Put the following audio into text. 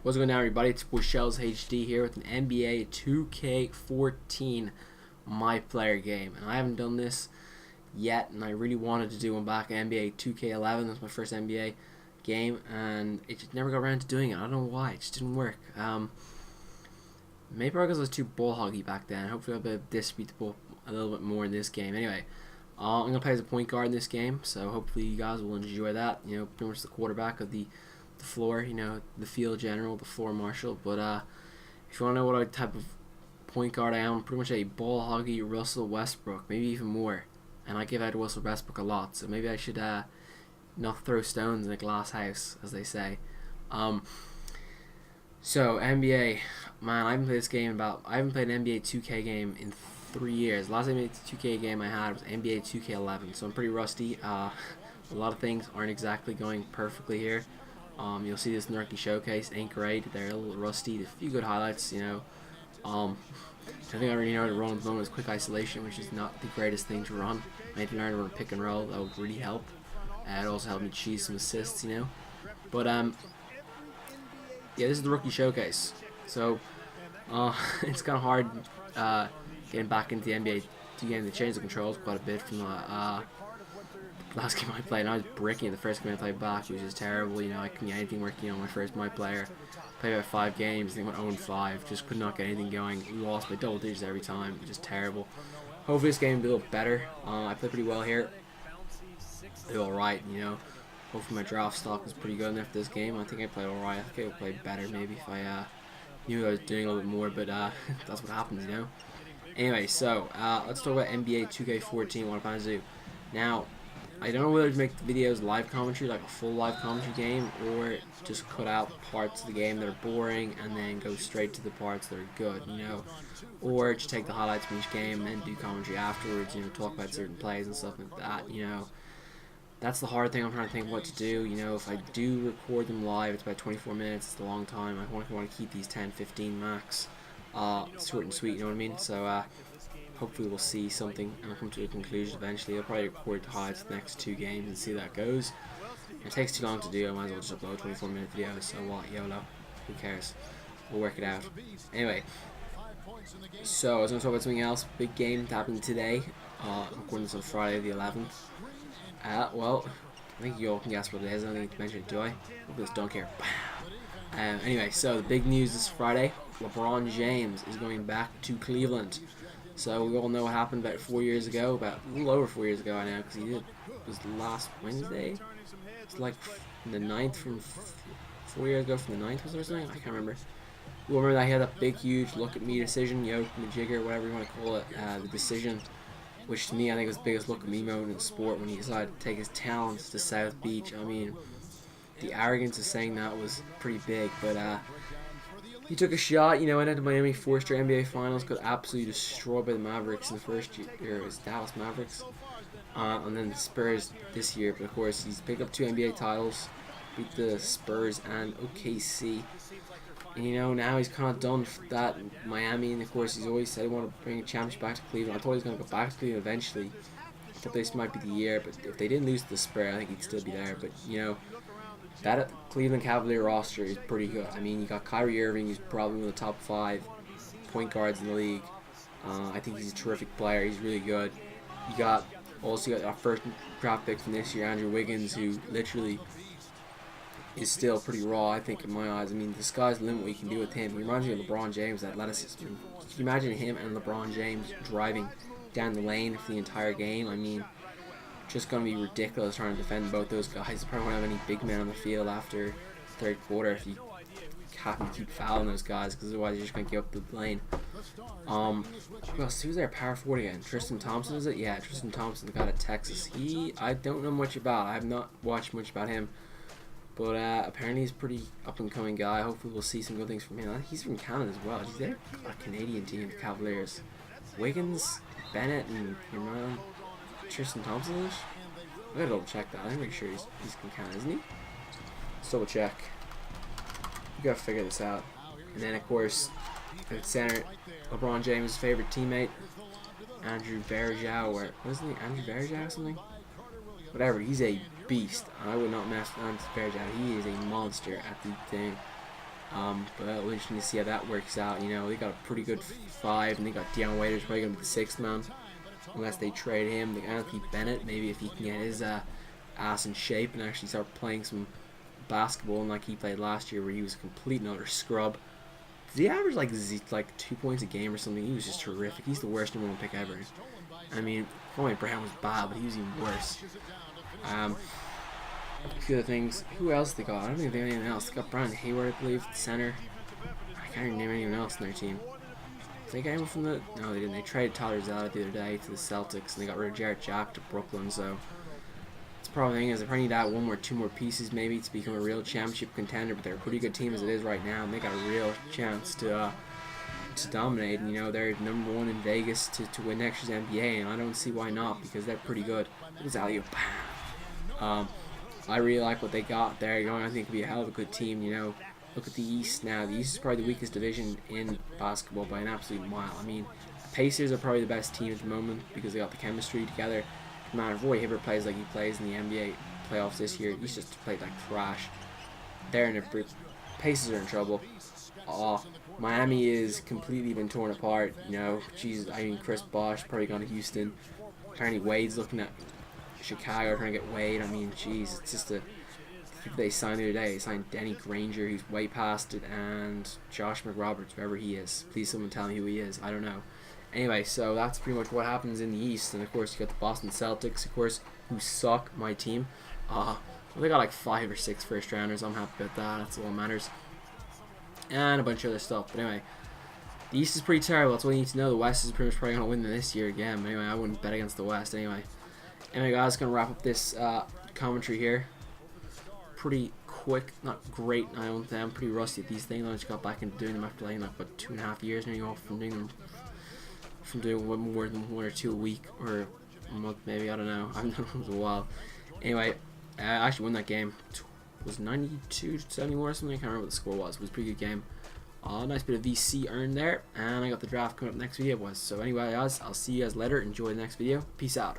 What's going on, everybody? It's Shells HD here with an NBA 2K14 My Player game, and I haven't done this yet, and I really wanted to do one back in NBA 2K11. That's my first NBA game, and it just never got around to doing it. I don't know why; it just didn't work. Maybe because I was too ball hoggy back then. Hopefully, I'll be able to distribute the ball a little bit more in this game. Anyway, I'm gonna play as a point guard in this game, so hopefully you guys will enjoy that. You know, pretty much the quarterback of the floor, you know, the field general, the floor marshal. But if you want to know what type of point guard I am, I'm pretty much a ball hoggy Russell Westbrook, maybe even more. And I give out to Russell Westbrook a lot, so maybe I should not throw stones in a glass house, as they say. So NBA, man, I haven't played this game I haven't played an NBA 2K game in 3 years. Last NBA 2K game I had was NBA 2K11, so I'm pretty rusty. A lot of things aren't exactly going perfectly here. You'll see this in the rookie showcase. Ain't great. They're a little rusty. A few good highlights, you know. I think I already know how to run at the moment is quick isolation, which is not the greatest thing to run. I need to learn to run a pick and roll. That would really help. It also helped me cheese some assists, you know. But yeah, this is the rookie showcase. So it's kind of hard getting back into the NBA 2 game. They changed the controls quite a bit from the last game I played. And I was bricking the first game I played back. It was just terrible. You know, I couldn't get anything working on my first My Player. Played about 5 games. I think I went 0-5. Just could not get anything going. We lost by double digits every time. Just terrible. Hopefully this game will be a little better. I played pretty well here. I did alright, you know. Hopefully my draft stock was pretty good enough for this game. I think I played alright. I think I would play better maybe if I knew what I was doing a little bit more. But that's what happens, you know. Anyway, so let's talk about NBA 2K14. What I'm planning to do. Now, I don't know whether to make the videos live commentary, like a full live commentary game, or just cut out parts of the game that are boring and then go straight to the parts that are good, you know, or just take the highlights from each game and then do commentary afterwards, you know, talk about certain plays and stuff like that, you know. That's the hard thing. I'm trying to think what to do, you know. If I do record them live, it's about 24 minutes, it's a long time. I want to keep these 10-15 max short and sweet, you know what I mean? So hopefully we'll see something and I'll come to a conclusion eventually. I'll probably record the highlights the next 2 games and see how that goes. If it takes too long to do, I might as well just upload 24-minute videos. So what, YOLO, who cares? We'll work it out. Anyway, so I was going to talk about something else. Big game happening today. I'm recording this on Friday the 11th. Well, I think you all can guess what it is. I don't need to mention it, do I? Look at this dunk here. Anyway, so the big news this Friday. LeBron James is going back to Cleveland. So we all know what happened about 4 years ago, about a little over 4 years ago I know, because he did, it was last Wednesday. It's like the 9th from 4 years ago, from the 9th was there something? I can't remember. You'll remember that he had that big, huge look at me decision, yoke, majigger, whatever you want to call it, the decision, which to me I think was the biggest look at me moment in sport when he decided to take his talents to South Beach. I mean, the arrogance of saying that was pretty big, but he took a shot, you know, went into Miami, 4 straight NBA Finals, got absolutely destroyed by the Mavericks in the first year. It was Dallas Mavericks. And then the Spurs this year. But, of course, he's picked up 2 NBA titles, beat the Spurs and OKC. And, you know, now he's kind of done for that Miami. And, of course, he's always said he wanted to bring a championship back to Cleveland. I thought he was going to go back to Cleveland eventually. I thought this might be the year. But if they didn't lose to the Spurs, I think he'd still be there. But, you know, that Cleveland Cavalier roster is pretty good. I mean, you got Kyrie Irving, who's probably one of the top 5 point guards in the league. I think he's a terrific player. He's really good. You got our first draft pick from this year, Andrew Wiggins, who literally is still pretty raw, I think, in my eyes. I mean, the sky's the limit what you can do with him. He reminds me of LeBron James, athleticism. Can you imagine him and LeBron James driving down the lane for the entire game? I mean, just going to be ridiculous trying to defend both those guys. Probably won't have any big men on the field after third quarter if you happen to keep fouling those guys, because otherwise you're just going to get up the lane. Who else? Who's there? Power forward again. Tristan Thompson, is it? Yeah, Tristan Thompson, the guy at Texas. I don't know much about. I have not watched much about him, but apparently he's a pretty up and coming guy. Hopefully we'll see some good things from him. He's from Canada as well. He's there, a Canadian team, the Cavaliers. Wiggins, Bennett, and Tristan Thompson is? I gotta double check that. I'm pretty sure he's from Canada, isn't he? Let's double check. We gotta figure this out. And then, of course, at center, LeBron James' favorite teammate, Andrew Varejao, or wasn't he Andrew Varejao or something? Whatever, he's a beast. I would not mess with Andrew Varejao. He is a monster at the thing. But it'll be interesting to see how that works out. You know, they got a pretty good 5, and they got Deion Waiters probably going to be the 6th man. Unless they trade him. They gotta keep Bennett, maybe if he can get his ass in shape and actually start playing some basketball like he played last year where he was a complete and utter scrub. Did he average like 2 points a game or something? He was just terrific. He's the worst #1 pick ever. I mean, Kwame Brown was bad, but he was even worse. A few other things. Who else they got? I don't think they have anyone else. They got Brian Hayward, I believe, at the center. I can't even name anyone else in their team. Did they get anyone from the... No, they didn't. They traded Tyler Zeller the other day to the Celtics, and they got rid of Jarrett Jack to Brooklyn, so... That's the problem thing is they probably need to add 2 more pieces maybe to become a real championship contender, but they're a pretty good team as it is right now, and they got a real chance to dominate. And, you know, they're #1 in Vegas to win next year's NBA, and I don't see why not, because they're pretty good. Look at Zalio. I really like what they got there. You know, I think it could be a hell of a good team, you know. Look at the East now. The East is probably the weakest division in basketball by an absolute mile. I mean, the Pacers are probably the best team at the moment because they got the chemistry together. Man, if Roy Hibbert plays like he plays in the NBA playoffs this year, he's just played like trash. They're in a... Pacers are in trouble. Miami is completely been torn apart. You know, Jesus, I mean, Chris Bosh probably gone to Houston. Apparently Wade's looking at Chicago trying to get Wade. I mean, jeez, it's just a... They signed the other day. They signed Denny Granger, who's way past it, and Josh McRoberts, whoever he is. Please someone tell me who he is. I don't know. Anyway, so that's pretty much what happens in the East. And of course, you got the Boston Celtics, of course, who suck. My team. Well, they got like 5 or 6 first rounders. I'm happy about that. That's all that matters. And a bunch of other stuff. But anyway, the East is pretty terrible. That's all you need to know. The West is pretty much probably gonna win this year again. But anyway, I wouldn't bet against the West. Anyway, guys, gonna wrap up this commentary here. Pretty quick, not great. I don't think I'm pretty rusty at these things. I just got back into doing them after like what 2.5 years nearly off from doing them, from doing more than 1 or 2 a week or a month maybe. I don't know. I've done it for a while. Anyway, I actually won that game. It was 92-71 or something. I can't remember what the score was. It was a pretty good game. Nice bit of VC earned there, and I got the draft coming up next video. So anyway, guys, I'll see you guys later. Enjoy the next video. Peace out.